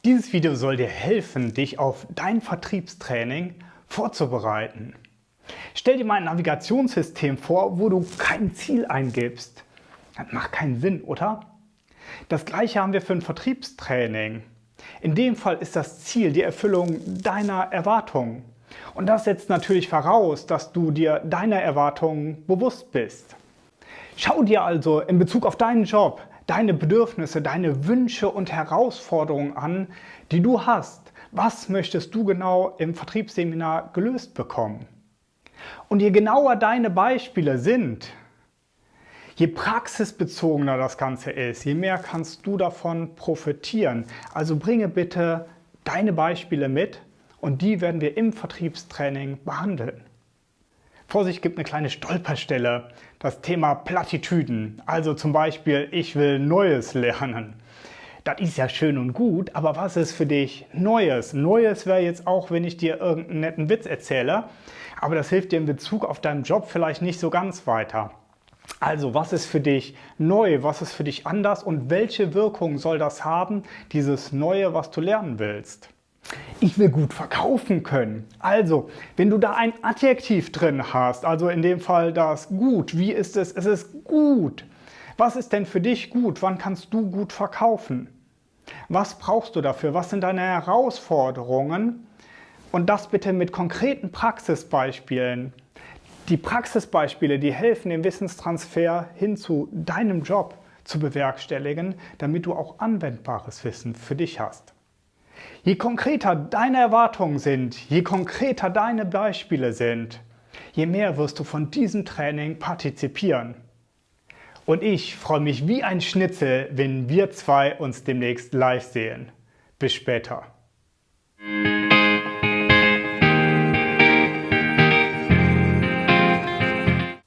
Dieses Video soll dir helfen, dich auf dein Vertriebstraining vorzubereiten. Stell dir mal ein Navigationssystem vor, wo du kein Ziel eingibst. Das macht keinen Sinn, oder? Das gleiche haben wir für ein Vertriebstraining. In dem Fall ist das Ziel die Erfüllung deiner Erwartungen. Und das setzt natürlich voraus, dass du dir deiner Erwartungen bewusst bist. Schau dir also in Bezug auf deinen Job deine Bedürfnisse, deine Wünsche und Herausforderungen an, die du hast. Was möchtest du genau im Vertriebsseminar gelöst bekommen? Und je genauer deine Beispiele sind, je praxisbezogener das Ganze ist, je mehr kannst du davon profitieren. Also bringe bitte deine Beispiele mit und die werden wir im Vertriebstraining behandeln. Vorsicht, gibt eine kleine Stolperstelle, das Thema Plattitüden. Also zum Beispiel, ich will Neues lernen. Das ist ja schön und gut, aber was ist für dich Neues? Neues wäre jetzt auch, wenn ich dir irgendeinen netten Witz erzähle, aber das hilft dir in Bezug auf deinen Job vielleicht nicht so ganz weiter. Also, was ist für dich neu? Was ist für dich anders? Und welche Wirkung soll das haben, dieses Neue, was du lernen willst? Ich will gut verkaufen können. Also, wenn du da ein Adjektiv drin hast, also in dem Fall das gut, wie ist es? Es ist gut. Was ist denn für dich gut? Wann kannst du gut verkaufen? Was brauchst du dafür? Was sind deine Herausforderungen? Und das bitte mit konkreten Praxisbeispielen. Die Praxisbeispiele, die helfen, den Wissenstransfer hin zu deinem Job zu bewerkstelligen, damit du auch anwendbares Wissen für dich hast. Je konkreter deine Erwartungen sind, je konkreter deine Beispiele sind, je mehr wirst du von diesem Training partizipieren. Und ich freue mich wie ein Schnitzel, wenn wir zwei uns demnächst live sehen. Bis später.